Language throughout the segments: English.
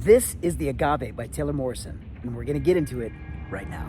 This is the Agave by Taylor Morrison, and we're going to get into it right now.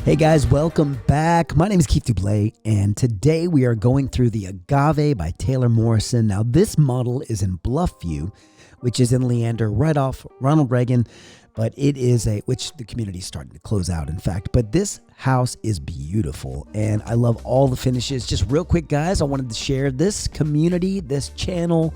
Hey guys, welcome back. My name is Duble, and today we are going through the Agave by Taylor Morrison. Now, this model is in Bluffview, which is in Leander, right off Ronald Reagan, but it is which the community is starting to close out, in fact. But this house is beautiful, and I love all the finishes. Just real quick, guys, I wanted to share this community, this channel.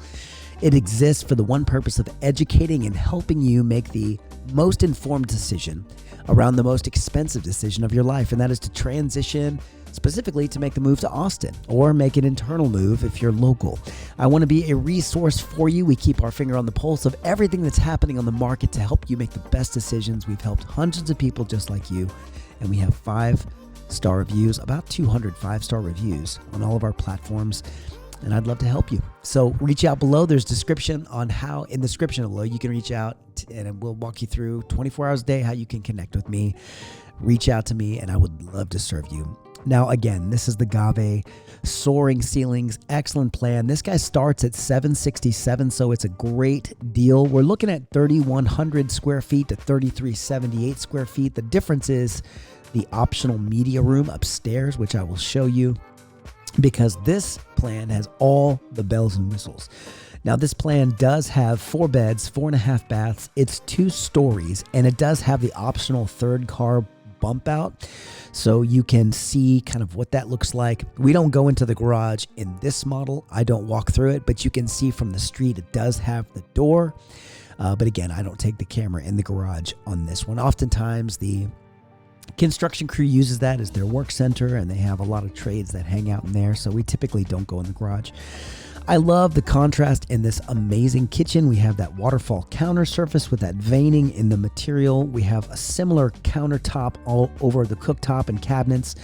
It exists for the one purpose of educating and helping you make the most informed decision around the most expensive decision of your life, and that is to transition, specifically to make the move to Austin or make an internal move if you're local. I want to be a resource for you. We keep our finger on the pulse of everything that's happening on the market to help you make the best decisions. We've helped hundreds of people just like you, and we have 5-star reviews, about 200 5-star reviews on all of our platforms. And I'd love to help you. So reach out below. There's description on how, in the description below, you can reach out and we'll walk you through 24 hours a day how you can connect with me. Reach out to me and I would love to serve you. Now, again, this is the Agave, soaring ceilings, excellent plan. This guy starts at $767, so it's a great deal. We're looking at 3,100 square feet to 3,378 square feet. The difference is the optional media room upstairs, which I will show you, because this plan has all the bells and whistles. Now, this plan does have 4 beds, 4.5 baths. It's 2 stories, and it does have the optional 3rd car bump out, so you can see kind of what that looks like. We don't go into the garage in this model. I don't walk through it, but you can see from the street it does have the door. But again, I don't take the camera in the garage on this one. Oftentimes, the construction crew uses that as their work center, and they have a lot of trades that hang out in there, so we typically don't go in the garage. I love the contrast in this amazing kitchen. We have that waterfall counter surface with that veining in the material. We have a similar countertop all over the cooktop and cabinets.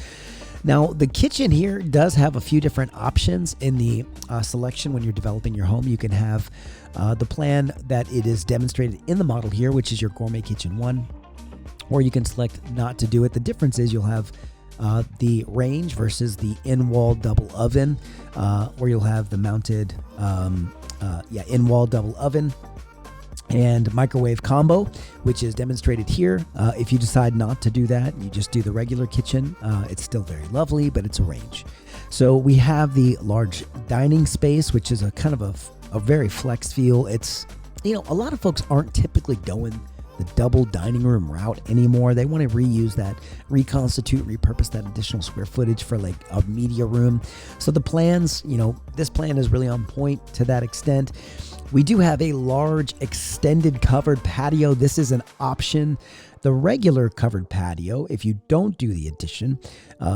Now, the kitchen here does have a few different options in the selection when you're developing your home. You can have the plan that it is demonstrated in the model here, which is your Gourmet Kitchen 1. Or you can select not to do it. The difference is you'll have the range versus the in-wall double oven, or you'll have the mounted in-wall double oven and microwave combo, which is demonstrated here. If you decide not to do that, you just do the regular kitchen. It's still very lovely, but it's a range. So we have the large dining space, which is a kind of a very flex feel. It's, a lot of folks aren't typically going the double dining room route anymore. They want to reuse that, reconstitute, repurpose that additional square footage for like a media room. So the plans, this plan is really on point to that extent. We do have a large extended covered patio. This is an option. The regular covered patio, if you don't do the addition,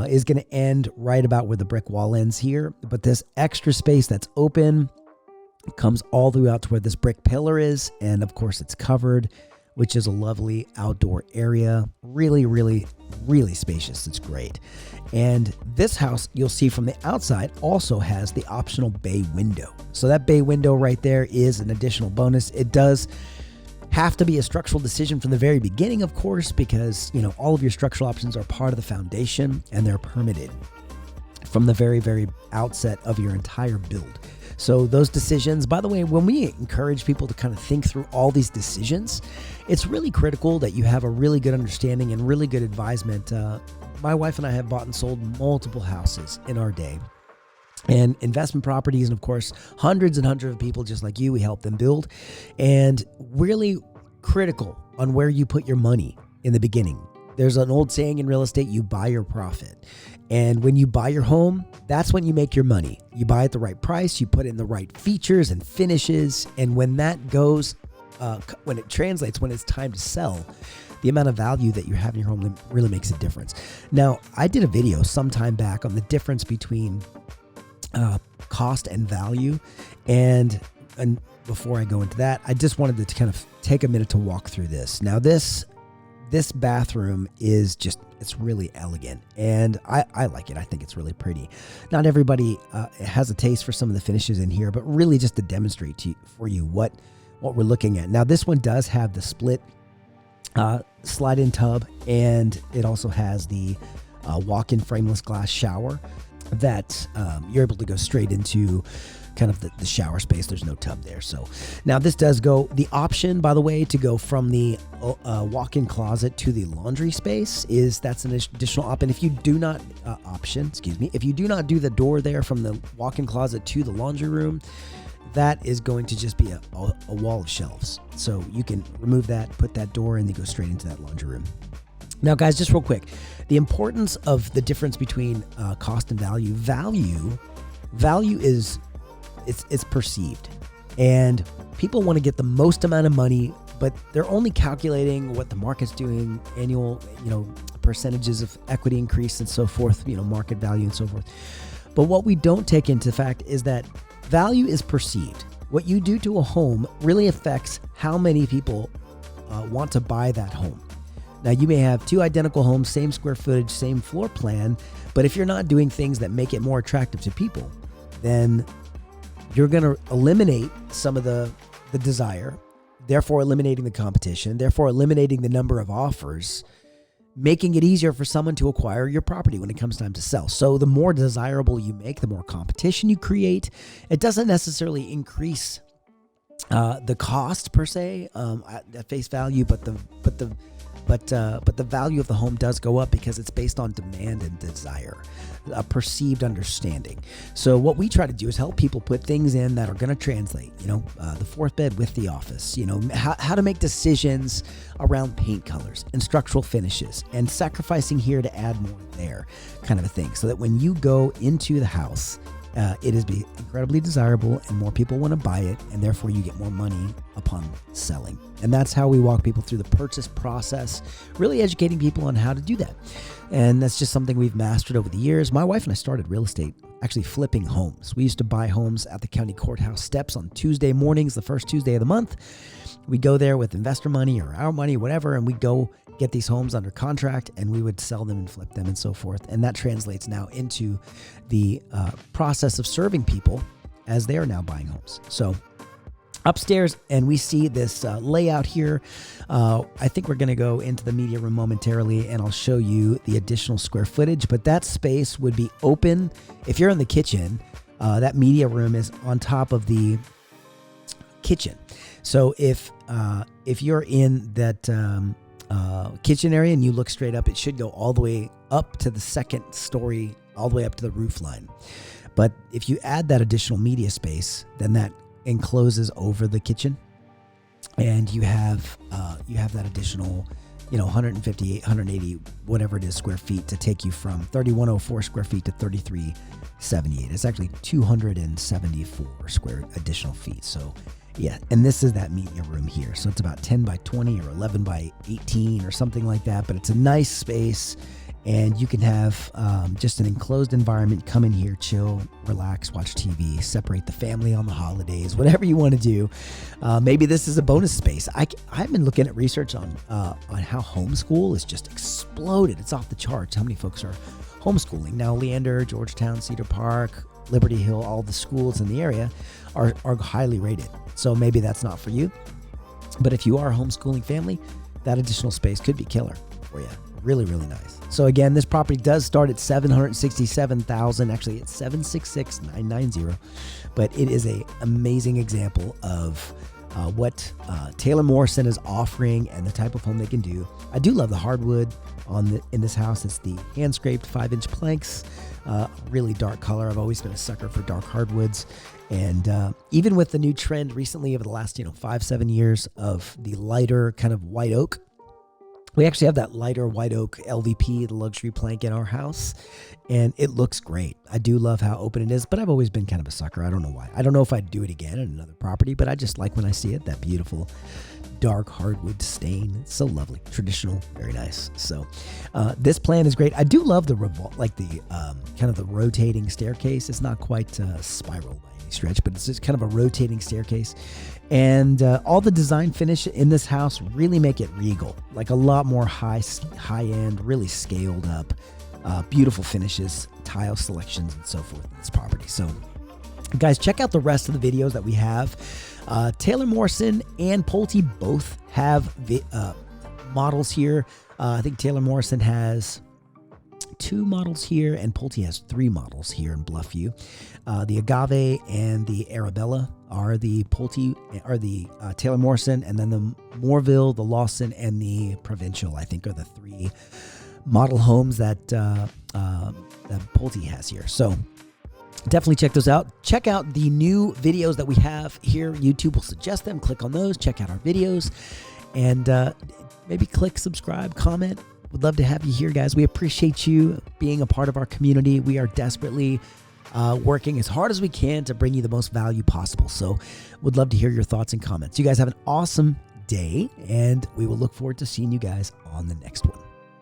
is going to end right about where the brick wall ends here. But this extra space that's open comes all the way out to where this brick pillar is. And of course it's covered, which is a lovely outdoor area. Really, really, really spacious. It's great. And this house, you'll see from the outside, also has the optional bay window. So that bay window right there is an additional bonus. It does have to be a structural decision from the very beginning, of course, because, all of your structural options are part of the foundation and they're permitted from the very, very outset of your entire build. So those decisions, by the way, when we encourage people to kind of think through all these decisions, it's really critical that you have a really good understanding and really good advisement. My wife and I have bought and sold multiple houses in our day, and investment properties, and of course, hundreds and hundreds of people just like you, we help them build, and really critical on where you put your money in the beginning. There's an old saying in real estate, you buy your profit. And when you buy your home, that's when you make your money. You buy at the right price, you put in the right features and finishes. And when that goes, when it translates, when it's time to sell, the amount of value that you have in your home really makes a difference. Now, I did a video some time back on the difference between cost and value. And before I go into that, I just wanted to kind of take a minute to walk through this. Now, this this bathroom is just, it's really elegant, and I like it. I think it's really pretty. Not everybody has a taste for some of the finishes in here, but really just to demonstrate for you what we're looking at. Now, this one does have the split slide-in tub, and it also has the walk-in frameless glass shower that you're able to go straight into kind of the shower space. There's no tub there. So now this does go, the option, by the way, to go from the walk-in closet to the laundry space that's an additional option. If you do not if you do not do the door there from the walk-in closet to the laundry room, that is going to just be a wall of shelves. So you can remove that, put that door in, and go straight into that laundry room. Now, guys, just real quick, the importance of the difference between cost and value. Value is it's perceived, and people want to get the most amount of money, but they're only calculating what the market's doing, annual, percentages of equity increase and so forth, market value and so forth. But what we don't take into fact is that value is perceived. What you do to a home really affects how many people want to buy that home. Now, you may have two identical homes, same square footage, same floor plan, but if you're not doing things that make it more attractive to people, then you're going to eliminate some of the desire, therefore eliminating the competition, therefore eliminating the number of offers, making it easier for someone to acquire your property when it comes time to sell. So the more desirable you make, the more competition you create. It doesn't necessarily increase the cost per se at face value, but the value of the home does go up because it's based on demand and desire, a perceived understanding. So what we try to do is help people put things in that are going to translate, the fourth bed with the office, how to make decisions around paint colors and structural finishes and sacrificing here to add more there, kind of a thing. So that when you go into the house, it is incredibly desirable and more people want to buy it, and therefore you get more money upon selling. And that's how we walk people through the purchase process, really educating people on how to do that. And that's just something we've mastered over the years. My wife and I started real estate, actually flipping homes. We used to buy homes at the county courthouse steps on Tuesday mornings, the first Tuesday of the month. We go there with investor money or our money, whatever, and we go get these homes under contract, and we would sell them and flip them and so forth. And that translates now into the process of serving people as they are now buying homes. So upstairs, and we see this layout here. I think we're going to go into the media room momentarily, and I'll show you the additional square footage. But that space would be open. If you're in the kitchen, that media room is on top of the kitchen. So if you're in that kitchen area and you look straight up, it should go all the way up to the second story, all the way up to the roof line. But if you add that additional media space, then that encloses over the kitchen, and you have that additional 158, 180, whatever it is, square feet to take you from 3104 square feet to 3378. It's actually 274 square additional feet. So yeah, and this is that media room here. So it's about 10 by 20 or 11 by 18 or something like that, but it's a nice space. And you can have just an enclosed environment. Come in here, chill, relax, watch TV, separate the family on the holidays, whatever you want to do. Maybe this is a bonus space. I've been looking at research on how homeschool has just exploded. It's off the charts how many folks are homeschooling. Now, Leander, Georgetown, Cedar Park, Liberty Hill, all the schools in the area are highly rated. So maybe that's not for you. But if you are a homeschooling family, that additional space could be killer for you. Really, really nice. So again, this property does start at $767,000. Actually, it's $766,990. But it is an amazing example of what Taylor Morrison is offering and the type of home they can do. I do love the hardwood in this house. It's the hand scraped 5-inch planks, really dark color. I've always been a sucker for dark hardwoods. And even with the new trend recently over the last 5-7 years of the lighter kind of white oak, we actually have that lighter white oak LVP, the luxury plank, in our house, and it looks great. I do love how open it is, but I've always been kind of a sucker. I don't know why. I don't know if I'd do it again in another property, but I just like when I see it, that beautiful dark hardwood stain. It's so lovely, traditional, very nice. So this plan is great. I do love the kind of the rotating staircase. It's not quite spiral by any stretch, but it's just kind of a rotating staircase. And all the design finish in this house really make it regal, like a lot more high end, really scaled up, beautiful finishes, tile selections, and so forth in this property. So guys, check out the rest of the videos that we have. Taylor Morrison and Pulte both have models here. I think Taylor Morrison has 2 models here, and Pulte has 3 models here in Bluffview. The Agave and the Arabella are the Pulte, are the Taylor Morrison, and then the Moorville, the Lawson, and the Provincial, I think, are the 3 model homes that Pulte has here. So definitely check those out. Check out the new videos that we have here. YouTube will suggest them. Click on those. Check out our videos. And maybe click subscribe, comment. Would love to have you here, guys. We appreciate you being a part of our community. We are desperately working as hard as we can to bring you the most value possible. So would love to hear your thoughts and comments. You guys have an awesome day, and we will look forward to seeing you guys on the next one.